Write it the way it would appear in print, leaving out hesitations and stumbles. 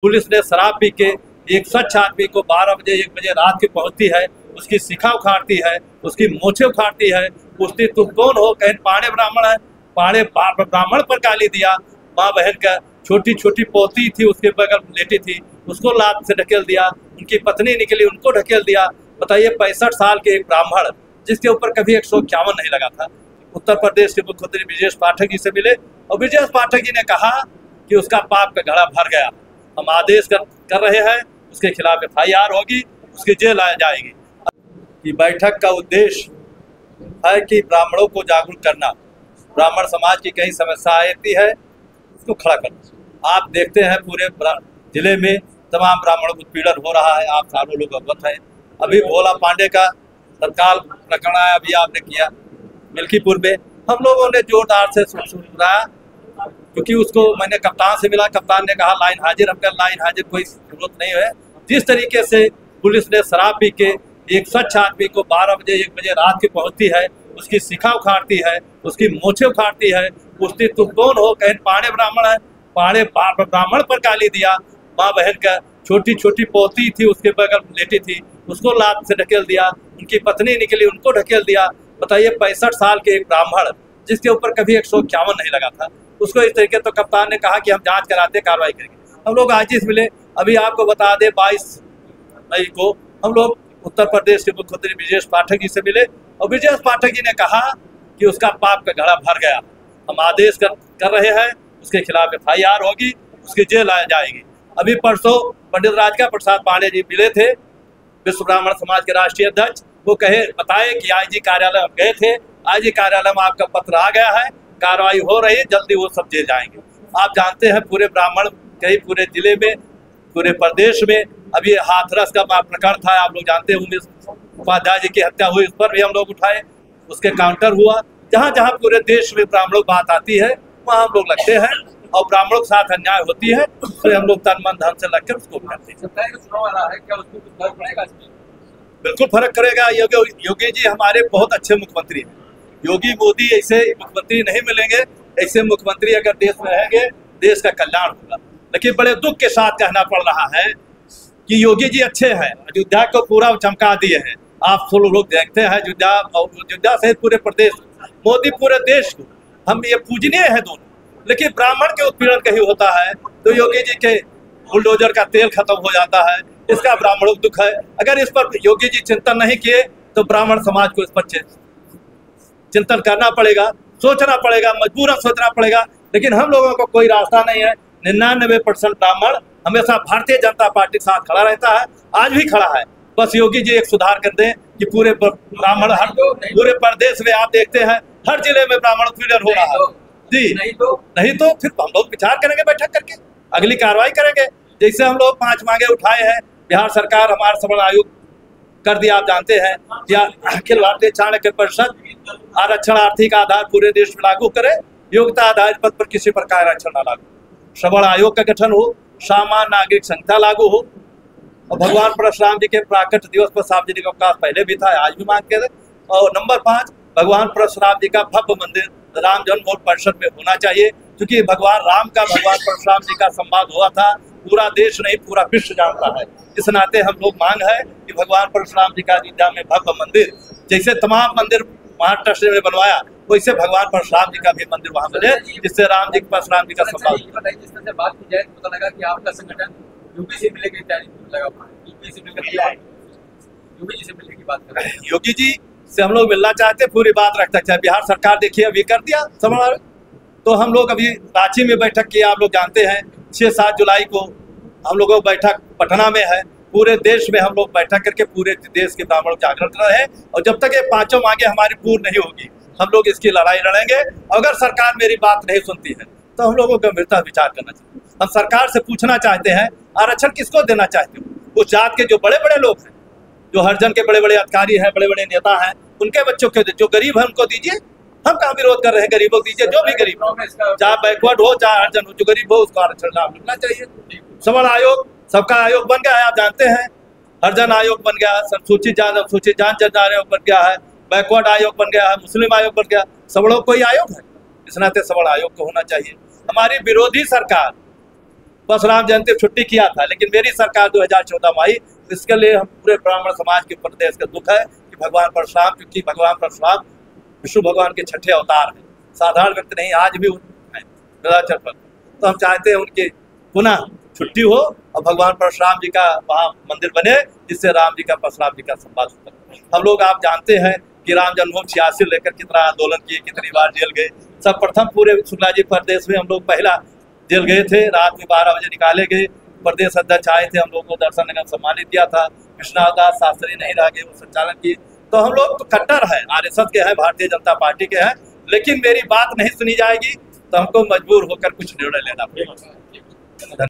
Police ने शराब P के एक सच आदमी को 12 बजे 1 बजे रात की पहुंचती है, उसकी शिखा उखाड़ती है, उसकी मोछे उखाड़ती है, पूछती तुम कौन हो, कहीं पाड़े ब्राह्मण है। पाड़े ब्राह्मण पर गाली दिया। माँ बहन का छोटी छोटी पोती थी उसके बगल लेटी थी, उसको लात से ढकेल दिया। उनकी पत्नी निकली, उनको ढकेल दिया। बताइए 65 साल के एक ब्राह्मण जिसके ऊपर कभी 151 नहीं लगा था, उत्तर प्रदेश के मुख्यमंत्री ब्रजेश पाठक जी से मिले और ब्रजेश पाठक जी ने कहा कि उसका पाप का घड़ा भर गया, हम आदेश कर रहे हैं, उसके खिलाफ FIR होगी, उसकी जेल आ जाएगी। कि बैठक का उद्देश्य है कि ब्राह्मणों को जागरूक करना, ब्राह्मण समाज की कई समस्या आती है उसको खड़ा करना। आप देखते हैं पूरे जिले में तमाम ब्राह्मणों को उत्पीड़न हो रहा है, आप सारों लोग अवगत हैं। अभी भोला पांडे का तत्काल प्रकरण आया, अभी आपने किया मिल्कीपुर में, हम लोगों ने जोरदार से सुनाया क्योंकि उसको मैंने कप्तान से मिला, कप्तान ने कहा लाइन हाजिर, हमका लाइन हाजिर कोई जरूरत नहीं है। जिस तरीके से पुलिस ने शराब पी के एक सच आदमी को 12 बजे 1 बजे रात की पहुंचती है, उसकी शिखा उखाड़ती है, उसकी मोछे उखाड़ती है, पूछती तुम कौन हो, कहीं पाड़े ब्राह्मण है। पाड़े ब्राह्मण पर गाली दिया। माँ बहन का छोटी छोटी पोती थी उसके बगल लेटी थी, उसको लात से ढकेल दिया। उनकी पत्नी निकली, उनको ढकेल दिया। बताइए 65 साल के एक ब्राह्मण जिसके ऊपर कभी 151 नहीं लगा था, उसको इस तरीके तो कप्तान ने कहा कि हम जांच कराते कार्रवाई करेंगे। हम लोग आज ही मिले, अभी आपको बता दें 22 मई को हम लोग उत्तर प्रदेश के मुख्यमंत्री ब्रजेश पाठक जी से मिले और ब्रजेश पाठक जी ने कहा कि उसका पाप का घड़ा भर गया, हम आदेश कर रहे हैं, उसके खिलाफ FIR होगी, उसकी जेल आ जाएगी। अभी परसों पंडित राधिका प्रसाद पांडे जी मिले थे, विश्व ब्राह्मण समाज के राष्ट्रीय अध्यक्ष, वो बताए कि IG कार्यालय हम गए थे, IG कार्यालय में आपका पत्र आ गया है, कार्रवाई हो रही है, जल्दी वो सब जेल जाएंगे। आप जानते हैं पूरे ब्राह्मण कई पूरे जिले में, पूरे प्रदेश में अभी हाथरस का प्रकरण था, आप लोग जानते हैं, उमेश उपाध्याय जी की हत्या हुई, उस पर भी हम लोग उठाए, उसके काउंटर हुआ। जहाँ जहाँ पूरे देश में ब्राह्मणों बात आती है वहाँ हम लोग लगते हैं और ब्राह्मणों के साथ अन्याय होती है तो हम लोग तन मन धन से लगकर उसको करते हैं। बिल्कुल फर्क करेगा। योगी जी हमारे बहुत अच्छे मुख्यमंत्री हैं। योगी मोदी ऐसे मुख्यमंत्री नहीं मिलेंगे, ऐसे मुख्यमंत्री अगर देश में रहेंगे देश का कल्याण होगा। लेकिन बड़े दुख के साथ कहना पड़ रहा है कि योगी जी अच्छे हैं, अयोध्या को पूरा चमका दिए हैं। आप सब लोग देखते हैं अयोध्या सहित पूरे प्रदेश, मोदी पूरे देश को, हम ये पूजनीय है दोनों। लेकिन ब्राह्मण के उत्पीड़न कहीं होता है तो योगी जी के बुलडोजर का तेल खत्म हो जाता है, इसका ब्राह्मणों को दुख है। अगर इस पर योगी जी चिंतन नहीं किए तो ब्राह्मण समाज को इस पर चिंतन करना पड़ेगा, सोचना पड़ेगा, मजबूरन सोचना पड़ेगा। लेकिन हम लोगों को कोई रास्ता नहीं है। 99% ब्राह्मण हमेशा भारतीय जनता पार्टी के साथ खड़ा रहता है, आज भी खड़ा है। बस योगी जी एक सुधार कर दें कि पूरे ब्राह्मण पूरे प्रदेश में आप देखते हैं हर जिले में ब्राह्मण उत्पीड़न हो रहा है जी। नहीं तो फिर हम लोग विचार करेंगे, बैठक करके अगली कार्रवाई करेंगे। जैसे हम लोग 5 मांगे उठाए हैं, बिहार सरकार हमारा श्रवण आयोग कर दिया, आप जानते हैं, या अखिल भारतीय चाणक्य परिषद आरक्षण आर्थिक आधार पूरे देश में लागू करे, योग्यता आधारित पद पर किसी प्रकार आरक्षण न लागू, श्रवण आयोग का गठन हो, सामान्य नागरिक संहिता लागू हो, और भगवान परशुराम जी के प्राकट्य दिवस पर सार्वजनिक अवकाश पहले भी था, आज भी मांगते थे। और नंबर 5, भगवान परशुराम जी का भव्य मंदिर राम जन्मभूमि परिसर में होना चाहिए, क्योंकि भगवान राम का भगवान परशुराम जी का संवाद हुआ था, पूरा देश नहीं पूरा विश्व जानता है। इस नाते हम लोग मांग है कि भगवान परशुराम जी का अयोध्या में भव्य मंदिर, जैसे तमाम मंदिर महाराष्ट्र में बनवाया, वैसे भगवान परशुराम जी का भी मंदिर वहाँ बने, जिससे राम जी परशुराम जी का संवाद। जिस तरह से बात की जाए तो पता लगा कि आपका संगठन योगी से मिलने की तैयारी लगा, योगी से मिलने की बात कर रहे हैं। योगी जी से हम लोग मिलना चाहते, पूरी बात रखना चाहे। बिहार सरकार देखिए अभी कर दिया समारोह, तो हम लोग अभी रांची में बैठक की, आप लोग जानते हैं 6-7 जुलाई को हम लोगों की बैठक पटना में है। पूरे देश में हम लोग बैठक करके पूरे देश के ब्राह्मणों को जागृत कर रहे हैं, और जब तक ये 5 मांगे हमारी पूर्ण नहीं होगी हम लोग इसकी लड़ाई लड़ेंगे। अगर सरकार मेरी बात नहीं सुनती है तो हम लोगों को गंभीरता विचार करना चाहिए। हम सरकार से पूछना चाहते हैं आरक्षण किसको देना चाहते हो? उस जात के जो बड़े बड़े लोग हैं, जो हरिजन के बड़े बड़े अधिकारी हैं, बड़े बड़े नेता हैं, उनके बच्चों के जो गरीब है उनको दीजिए। हम कहाँ विरोध कर रहे हैं, गरीबों को दीजिए, जो भी गरीब हो, चाहे बैकवर्ड हो चाहे हरिजन हो, जो गरीब हो उसको आरक्षण लाभ मिलना चाहिए। सवर्ण आयोग सबका आयोग बन गया है, आप जानते हैं, हरिजन आयोग बन गया है, अनुसूचित जाति आयोग बन गया है, बैकवर्ड आयोग बन गया है, मुस्लिम आयोग बन गया, सवर्णों कोई आयोग है, इस नाते सवर्ण आयोग को होना चाहिए। हमारी विरोधी सरकार परशुराम जयंती छुट्टी किया था, लेकिन मेरी सरकार 2014 में आई। इसके लिए हम पूरे ब्राह्मण समाज के ऊपर देश का दुख है कि भगवान परशुराम, क्योंकि भगवान परशुराम विष्णु भगवान के छठे अवतार हैं, साधारण व्यक्ति नहीं, आज भी विंध्याचल पर। तो हम चाहते हैं उनकी पुनः छुट्टी हो और भगवान परशुराम जी का वहाँ मंदिर बने, जिससे राम जी का परशुराम जी का संवाद हो। हम लोग आप जानते हैं कि राम जन्मभूमि 86 लेकर कितना आंदोलन किए, कितनी बार जेल गए। सर्वप्रथम पूरे शुक्ला जी प्रदेश में हम लोग पहला जेल गए थे, रात में 12 बजे निकाले गए। प्रदेश अध्यक्ष आए थे, हम लोग को दर्शन नगर सम्मानित किया था। विश्वनाथ दास शास्त्री नहीं रह गए, वो संचालन किए। तो हम लोग तो कट्टर है, RSS के हैं, भारतीय जनता पार्टी के हैं, लेकिन मेरी बात नहीं सुनी जाएगी तो हमको मजबूर होकर कुछ निर्णय लेना पड़ेगा।